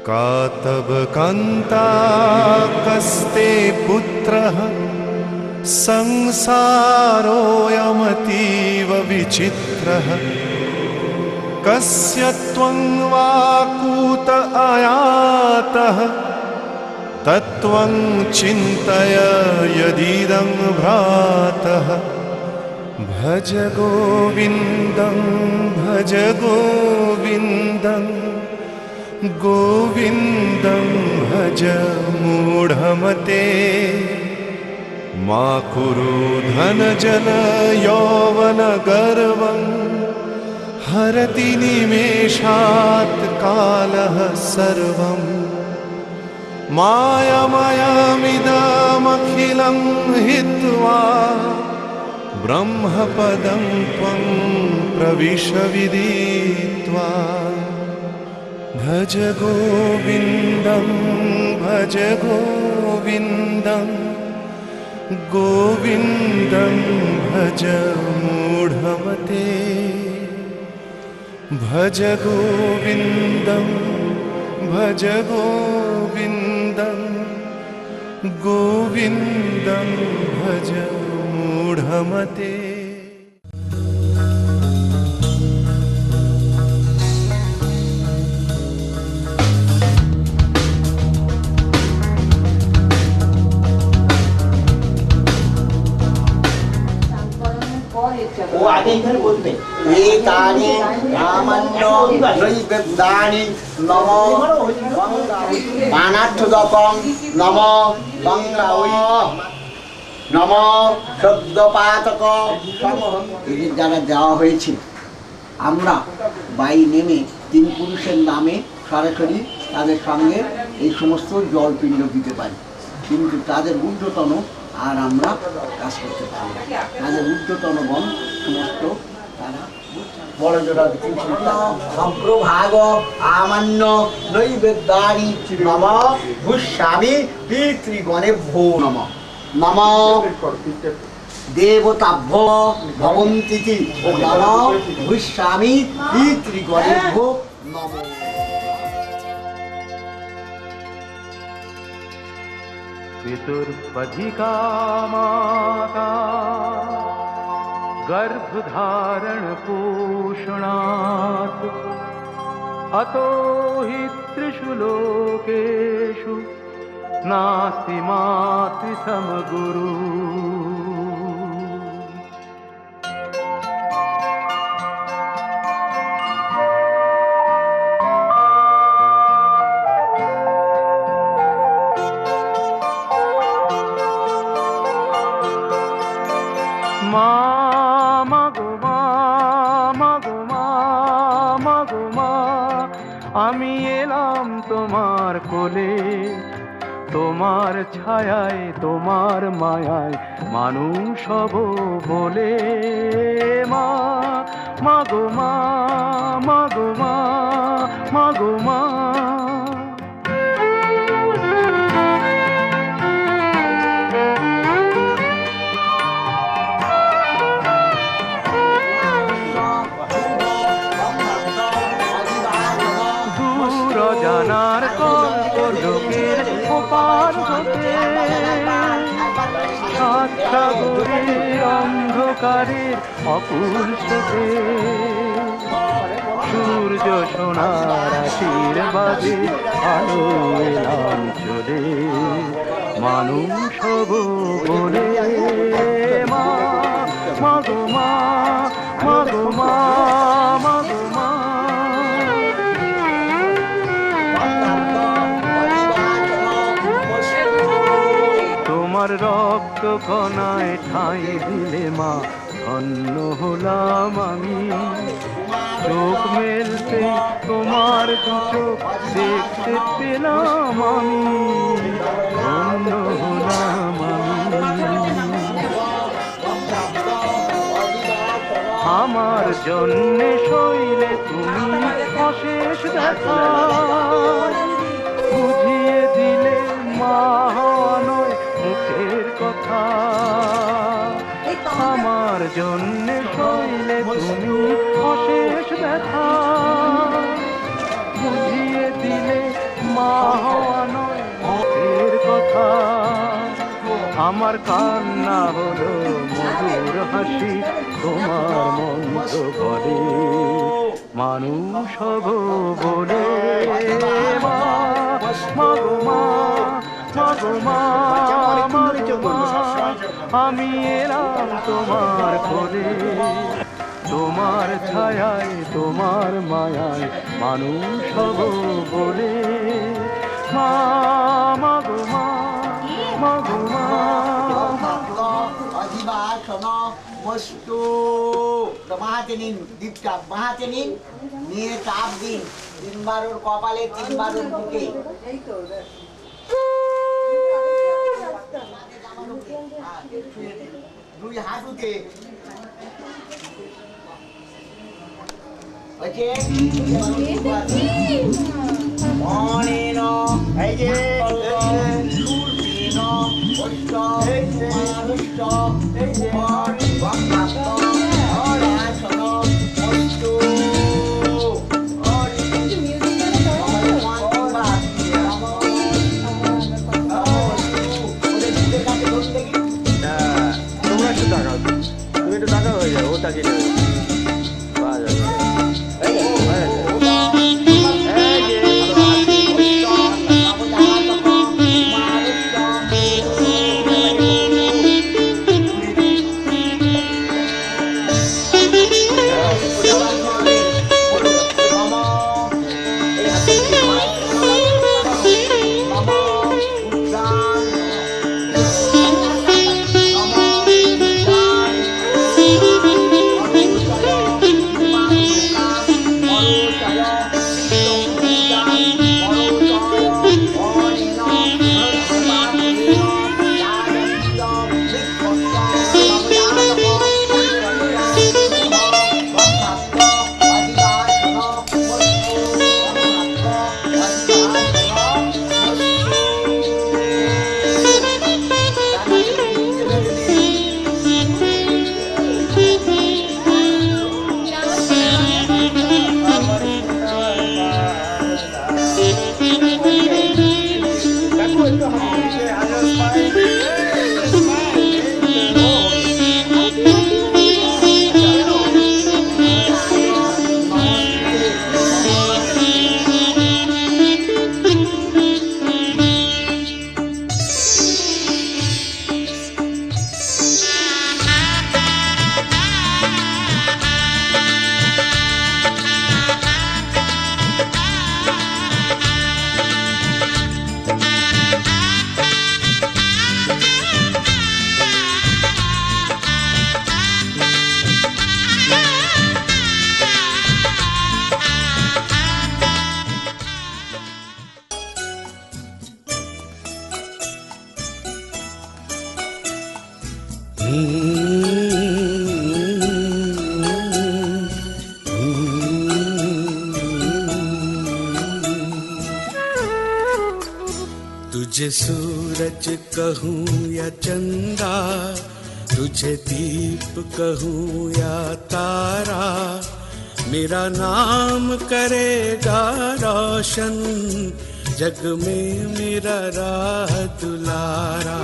का तव कान्ता कस्ते पुत्रः संसारोऽयमतीव विचित्रः कस्य त्वं वा कूत आयातः तत्त्वं चिन्तय यदिदं भ्रातः भज गोविन्दं भज गोविन्दं गोविन्दं भज मूढमते मा कुरु धनजन यौवनगर्वं हरति निमेषात् कालः सर्वं मायमयमिदमखिलं हित्वा ब्रह्मपदं त्वं प्रविश विदित्वा भज गोविन्दं भज गोविन्दं गोविन्दं भज मूढमते भज गोविन्दं भज गोविन्दं गोविन्दं भज मूढमते। ও আগে এখানে বলবে এতানি রামান্য নৈবেদ্যানি নম বানার্থদপং নম গঙ্গাঐ নম শব্দপাতক এদের যারা দেওয়া হয়েছে আমরা বাই নেমে তিন পুরুষের নামে সরাসরি তাদের সঙ্গে এই সমস্ত জলপিণ্ড দিতে পারি, কিন্তু তাদের ঊর্ধ্বতন আর আমরা কাজ করতে পারি না। তাদের ঊর্ধ্বতনগণ সমস্ত তারা বড় জোড়া সম্প্রভাগ আমান্য নৈবেদ্যানি নম ভূস্বামী পিতৃগণে ভো নম নম দেবতাভ্য ভবন্তিতি নম ভূস্বামী পিতৃগণে ভো নম। पितुर्पधिका माता गर्भधारण पोषणात् अतो हि त्रिषु लोकेषु नास्ति मातृसमगुरु। আমি এলাম তোমার কোলে, তোমার ছায়ায় তোমার মায়ায় মানুষ হব বলে। মা মাগো মা মাগো মা মাগো মা। জানার লোকের ওপার হতে সাগরের অন্ধকারের অকুল স্রোতে সূর্য সোনার আশীর্বাদে আলো এলাম চলে মানুষ হব বলে। মা মাগো মা মাগো মা মাগো মা। তোমার রক্ত কণায় ঠাঁই দিলে মা ধন্য হলাম আমি। চোখ মেলতে তোমার দু চোখ দেখতে পেলাম আমি, ধন্য হলাম আমি। আমার জন্যে সইলে তুমি অশেষ দেখা, বুঝিয়ে দিলে মা হওয়া নয় মুখের কথা। আমার জন্যে সইলে তুমি অশেষ ব্যথা, বুঝিয়ে দিলে মা আমার কান্না হলো মধুর হাসি, তোমার মন্ত্র বলে মানুষ হব বলে। মা মাগো মা, মাগো মা, মাগো মা, আমি এলাম তোমার কোলে, তোমার ছায়ায় তোমার মায়ায় মানুষ হব বলে। মা মাগো মা, মাগো মা। অধিবাসন মস্তু মাহাতে নিন, দীপটা মাহাতে নিন, নিয়ে চাপ দিন 3 বার ওর কপালে, 3 বার ওর বুকে। দুই হাঁটুতে মনেন এই যে সূর্যেন অষ্ট মানুষ্ট ভক্তাস্ত অরাসন মস্তু তোমরা একটু টাকা, তুমি একটু টাকা হয়ে যাবে, ও তাকিয়ে নেবে। तुझे सूरज कहूँ या चंदा, तुझे दीप कहूँ या तारा, मेरा नाम करेगा रोशन जग में मेरा राह दुलारा।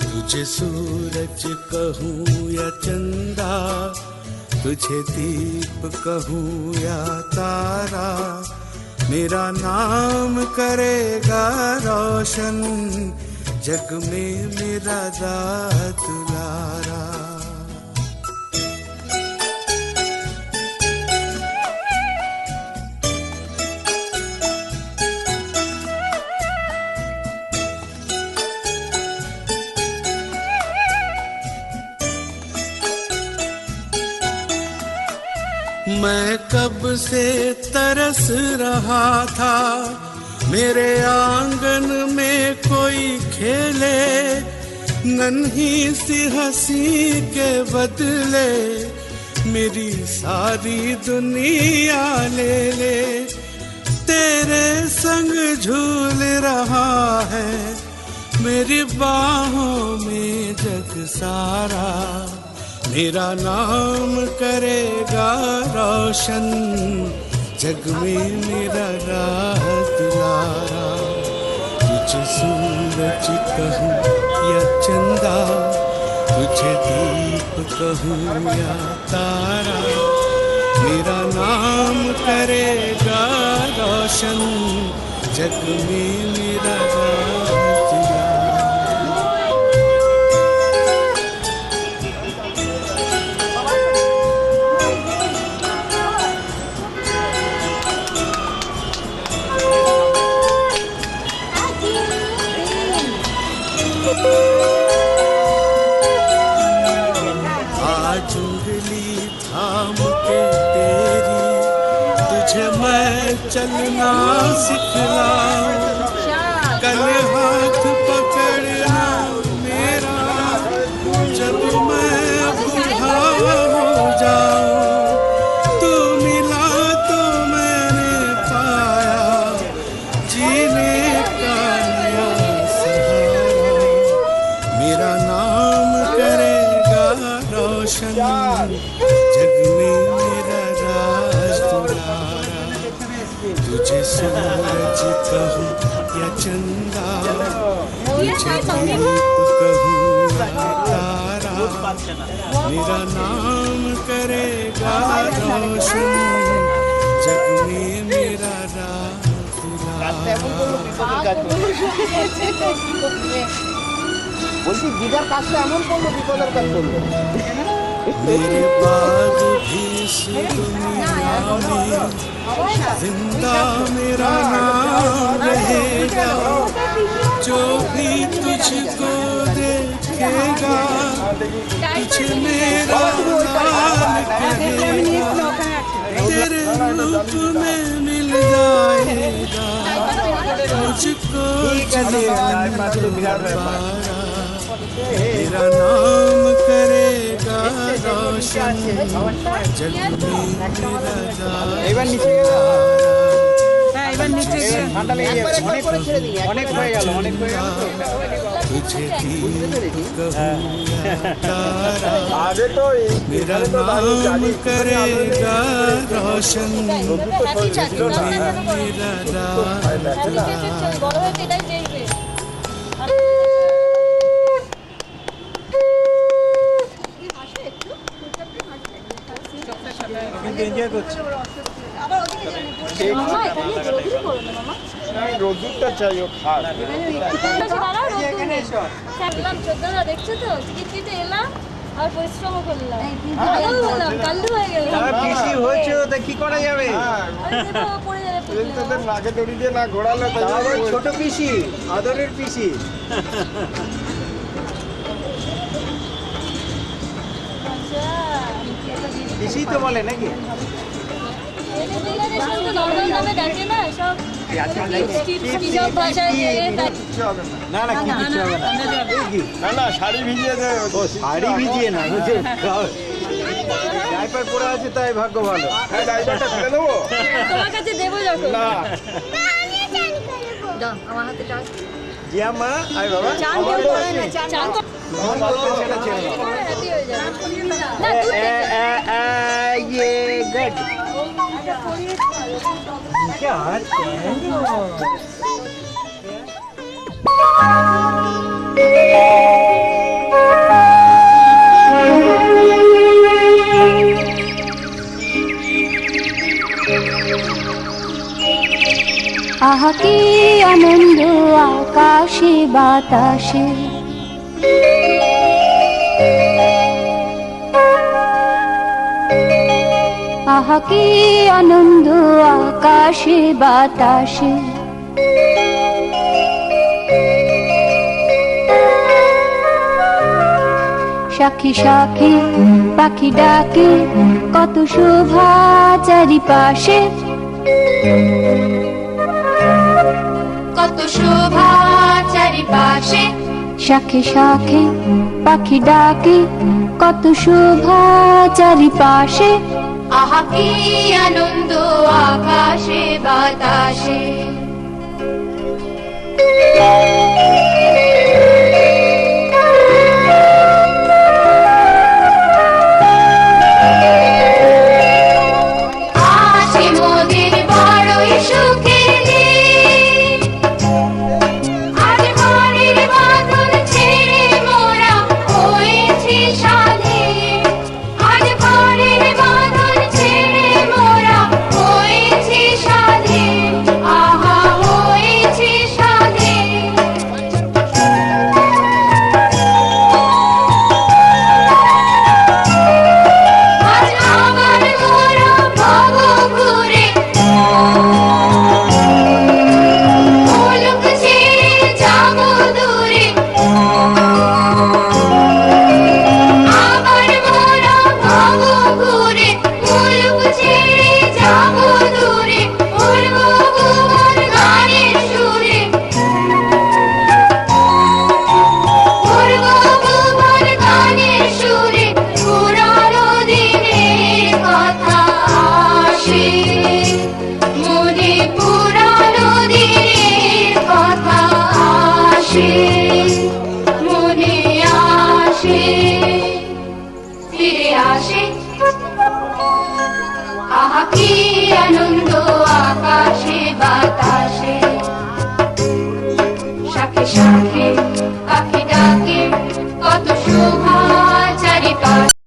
तुझे सूरज कहूँ या चंदा, तुझे दीप कहूँ या तारा, मेरा नाम करेगा रोशन जग में मेरा राह दुलारा। मैं कब से तरस रहा था मेरे आंगन में कोई खेले, नन्ही सी हंसी के बदले मेरी सारी दुनिया ले ले। तेरे संग झूल रहा है मेरी बाहों में जग सारा, मेरा नाम करेगा रोशन जग में मेरा राह दुलारा। तुझे सूरज कहूँ या चंदा, तुझे दीप कहूँ या तारा, मेरा नाम करेगा रोशन, जग में मेरा राज उजाला। आज उंगली थाम के तेरी, तुझे मैं चलना सिखलाऊं, कल हाथ पकड़ना मेरा, जब मैं बूढ़ा हो जाऊं, तू मिला तो मैंने पाया जीने का नया सहारा, मेरा नाम करेगा रोशन, जग में मेरा राज दुलारा, तुझे सूरज कहूँ या चंदा, तुझे दीप कहूँ या तारा, मेरा नाम करेगा रोशन, जग में मेरा राज दुलारा। বলছি দিদার কাজটা এমন করলো বিপদের কাজ করলো। मेरे बाग भी इस दुनिया में जिंदा मेरा नाम रहेगा, जो भी तुझको देखेगा तुझे मेरा नाम कहेगा, तेरे रूप में मिल जाएगा मुझको जीवन दोबारा, मेरा नाम करेगा रोशन, जग में मेरा এবার নিচে হ্যাঁ এবার নিচে গিয়ে ঠান্ডা লেগে যাচ্ছে অনেক হয়ে গেল অনেক হয়ে গেল তো। तुझे दीप कहूँ या तारा, আগে তো मेरा नाम करेगा रोशन, जग में मेरा राज। এনজয় করছি রোজুরটা চাই ও খাস দেখছো তো টিকিট কেটে এলাম আর পরিশ্রম করলাম, ভালো হলাম, কাল্লু হয়ে গেলাম। বেশি হয়েছে ওটা কি করা যাবে? পড়ে যাবে তোদের নাকে দড়ি দিয়ে না ঘোরালে ছোট পিসি আদরের পিসি পিসি তো বলে নাকি? না না কি কিছু হবে না। না না শাড়ি ভিজিয়ে দে। ও শাড়ি ভিজিয়ে না ডাইপার পরে আছে তাই ভাগ্য ভালো। ডাইপারটা ফেলে দেবো তোমার কাছে দেবো যখন। না দাও আমার হাতে টান। জিয়া মা আয় বাবা চান কেউ করে না, চান করে সেটা ছেড়ে দাও। হ্যাপি হয়ে যাবে। না দুধ ये गुड क्या আহা কি আনন্দ আকাশে বাতাসে, আহা কি আনন্দ আকাশে বাতাসে, সাক্ষী সাক্ষী পাখি ডাকে কত শোভা চারিপাশে, কত শোভা চারিপাশে, শাখে শাখে পাখি ডাকে কত শোভা চারিপাশে, আহা কি আনন্দ আকাশে বাতাসে। ছেড়ে আসে মনে আসে ফিরে আসে আহা কি আনন্দ আকাশে বাতাসে শাখে শাখে